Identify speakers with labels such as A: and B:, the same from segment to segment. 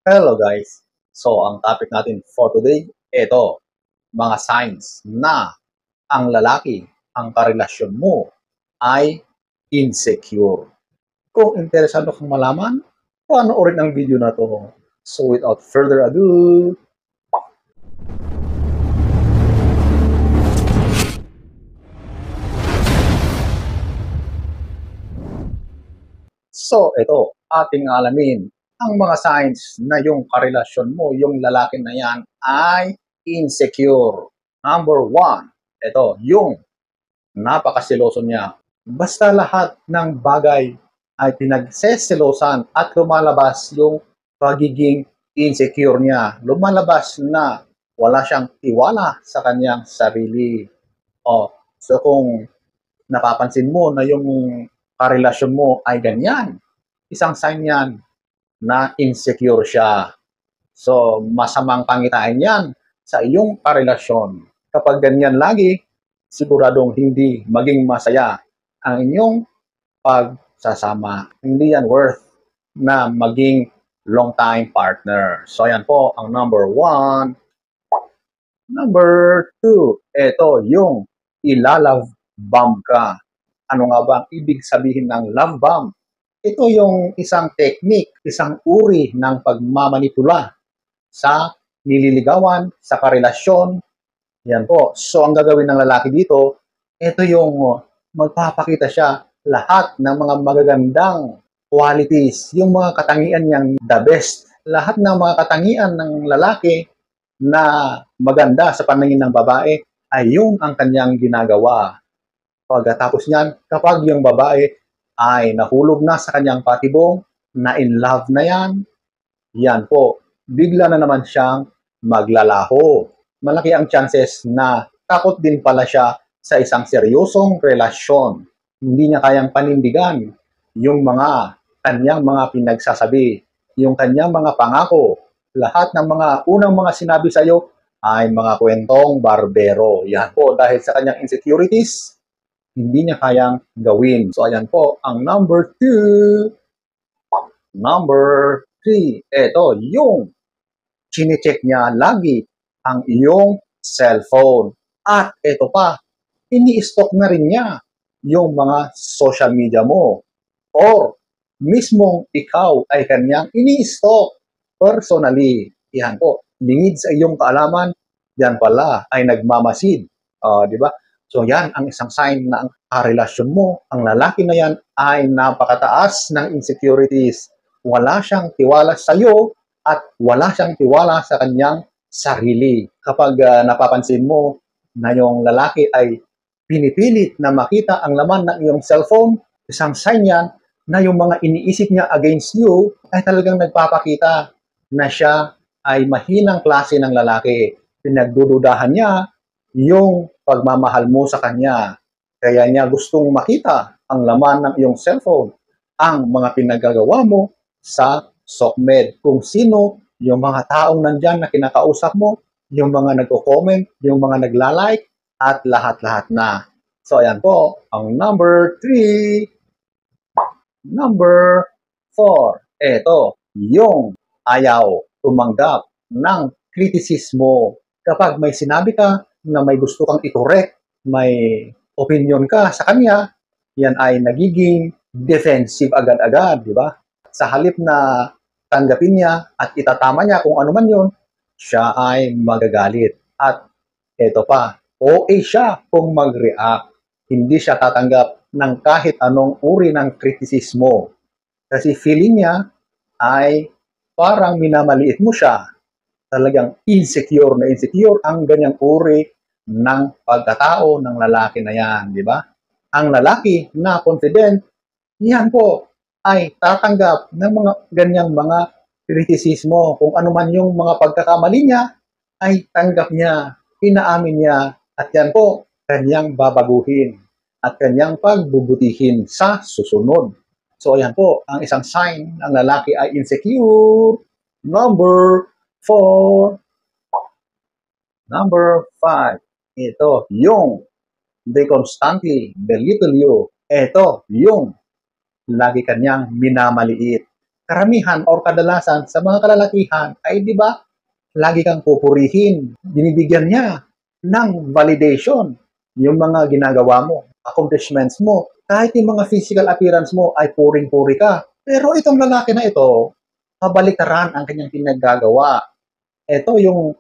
A: Hello guys! So, ang topic natin for today, ito, mga signs na ang lalaki, ang karelasyon mo ay insecure. Kung interesado kang malaman, panoorin ang video na to. So, without further ado, so ito, ating alamin ang mga signs na yung karelasyon mo, yung lalaki na yan ay insecure. Number one, ito, yung napakasiloso niya. Basta lahat ng bagay ay pinagseselosan at lumalabas yung pagiging insecure niya. Lumalabas na wala siyang tiwala sa kanyang sarili. So kung napapansin mo na yung karelasyon mo ay ganyan, isang sign yan na insecure siya. So masamang pangitain yan sa iyong karelasyon. Kapag ganyan lagi, siguradong hindi maging masaya ang inyong pagsasama. Hindi yan worth na maging long-time partner. So, yan po ang number one. Number two, ito yung ilalove bomb ka. Ano nga ba ang ibig sabihin ng love bomb? Ito yung isang technique, isang uri ng pagmamanipula sa nililigawan, sa karelasyon. Yan po. So, ang gagawin ng lalaki dito, ito yung magpapakita siya lahat ng mga magagandang qualities, yung mga katangian niyang the best. Lahat ng mga katangian ng lalaki na maganda sa paningin ng babae ay yun ang kanyang ginagawa. Pagkatapos niyan, kapag yung babae ay nahulog na sa kanyang patibong, na in love na yan po, bigla na naman siyang maglalaho. Malaki ang chances na takot din pala siya sa isang seryosong relasyon. Hindi niya kayang panindigan yung mga kanyang mga pinagsasabi, yung kanyang mga pangako. Lahat ng mga unang mga sinabi sa iyo ay mga kwentong barbero. Yan po, dahil sa kanyang insecurities, hindi niya kayang gawin. So, ayan po, ang number two. Number three, ito, yung chinecheck niya lagi ang iyong cellphone. At ito pa, ini-stalk na rin niya yung mga social media mo. Or mismong ikaw ay kanyang ini-stalk personally. Yan po, lingid sa iyong kaalaman, yan pala ay nagmamasid. Di ba? So yan ang isang sign na ang relasyon mo, ang lalaki na yan ay napakataas ng insecurities. Wala siyang tiwala sa iyo at wala siyang tiwala sa kanyang sarili. Kapag napapansin mo na yung lalaki ay pinipilit na makita ang laman ng iyong cellphone, isang sign yan na yung mga iniisip niya against you ay talagang nagpapakita na siya ay mahinang klase ng lalaki. Pinagdududahan niya yung pagmamahal mo sa kanya. Kaya niya gustong makita ang laman ng iyong cellphone, ang mga pinagagawa mo sa SOCMED, kung sino yung mga taong nandyan na kinakausap mo, yung mga nagko-comment, yung mga nagla-like, at lahat-lahat na. So, ayan po, ang number 3. Number 4, ito, yung ayaw tumanggap ng kritisismo. Kapag may sinabi ka na may gusto kang i-correct, may opinion ka sa kanya, yan ay nagiging defensive agad-agad, di ba? Sa halip na tanggapin niya at itatama niya kung ano man yun, siya ay magagalit. At ito pa, OA siya kung mag-react. Hindi siya tatanggap ng kahit anong uri ng kritisismo. Kasi feeling niya ay parang minamaliit mo siya. Talagang insecure na insecure ang ganyang uri ng pagkatao ng lalaki na yan, di ba? Ang lalaki na confident, yan po, ay tatanggap ng mga ganyang mga kritisismo. Kung ano man yung mga pagkakamali niya, ay tanggap niya, inaamin niya, at yan po, kanyang babaguhin at kanyang pagbubutihin sa susunod. So, ayan po, ang isang sign ng lalaki ay insecure. Number 4. Number 5. Ito, yung they constantly belittle you. Ito, yung lagi kanyang minamaliit. karamihan or kadalasan sa mga kalalakihan ay di ba, lagi kang pupurihin. Binibigyan niya ng validation yung mga ginagawa mo, accomplishments mo. Kahit yung mga physical appearance mo ay puring-puri ka. Pero itong lalaki na ito, kabaliktaran ang kanyang pinaggagawa. Ito yung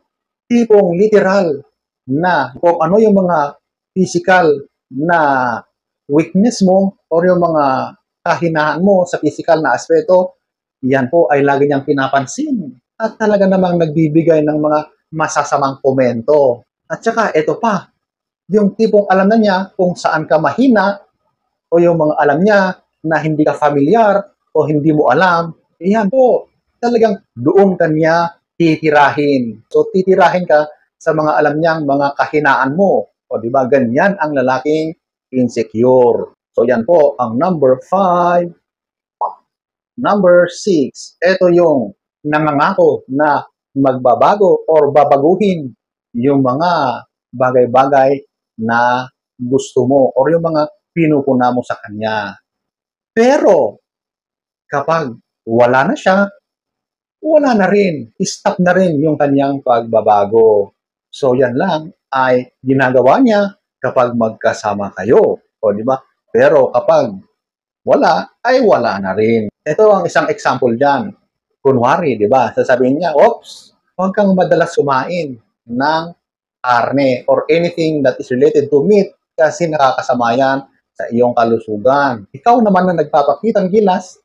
A: tipong literal na kung ano yung mga physical na weakness mo or yung mga kahinaan mo sa physical na aspeto, yan po ay lagi niyang pinapansin at talaga namang nagbibigay ng mga masasamang komento. At saka ito pa, yung tipong alam na niya kung saan ka mahina o yung mga alam niya na hindi ka familiar o hindi mo alam, yan po, talagang doon kanya titirahin. So, titirahin ka sa mga alam niyang mga kahinaan mo. O, di ba? Ganyan ang lalaking insecure. So, yan po ang number 5. Number 6, ito yung nangangako na magbabago or babaguhin yung mga bagay-bagay na gusto mo or yung mga pinupuna mo sa kanya. Pero kapag wala na siya, wala na rin. Stop na rin yung kanyang pagbabago. So yan lang ay ginagawa niya kapag magkasama kayo. O di ba? Pero kapag wala, ay wala na rin. Ito ang isang example dyan. Kunwari, di ba? Sasabihin niya, oops, huwag kang madalas kumain ng karne or anything that is related to meat kasi nakakasama yan sa iyong kalusugan. Ikaw naman na nagpapakitang gilas,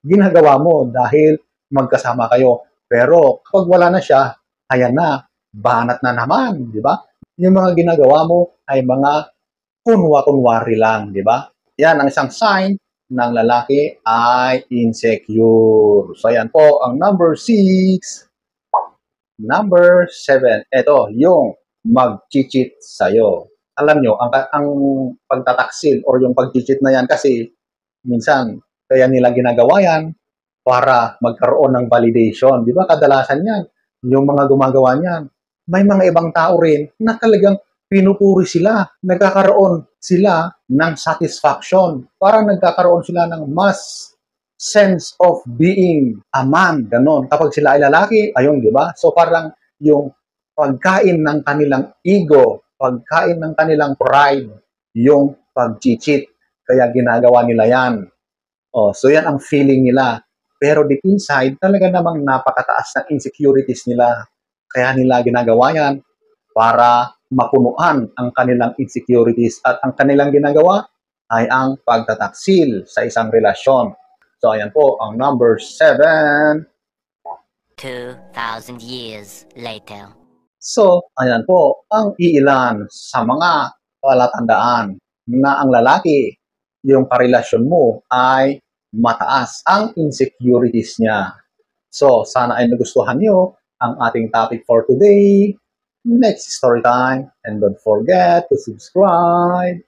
A: ginagawa mo dahil magkasama kayo. Pero kapag wala na siya, ayan na, banat na naman, di ba? Yung mga ginagawa mo ay mga kunwa-kunwari lang, di ba? Yan ang isang sign ng lalaki ay insecure. So, yan po ang number 6. Number 7, ito, yung mag-cheat sa'yo. Alam nyo, ang pagtataksil or yung pag-cheat na yan kasi minsan, kaya nila ginagawa yan para magkaroon ng validation. Di ba kadalasan yan, yung mga gumagawa niyan, may mga ibang tao rin na talagang pinupuri sila, nagkakaroon sila ng satisfaction, parang nagkakaroon sila ng mas sense of being a man, ganon. Kapag sila ay lalaki, ayun, di ba? So parang yung pagkain ng kanilang ego, pagkain ng kanilang pride, yung pag-cheat. Kaya ginagawa nila yan. So yan ang feeling nila. Pero deep inside, talaga namang napakataas ng insecurities nila. Kaya nila ginagawa yan para mapunuan ang kanilang insecurities at ang kanilang ginagawa ay ang pagtataksil sa isang relasyon. So ayan po ang number 7.
B: 2,000 years later.
A: So ayan po ang iilan sa mga palatandaan na ang lalaki, yung karelasyon mo ay mataas ang insecurities niya. So sana ay nagustuhan niyo ang ating topic for today. Next story time, and don't forget to subscribe.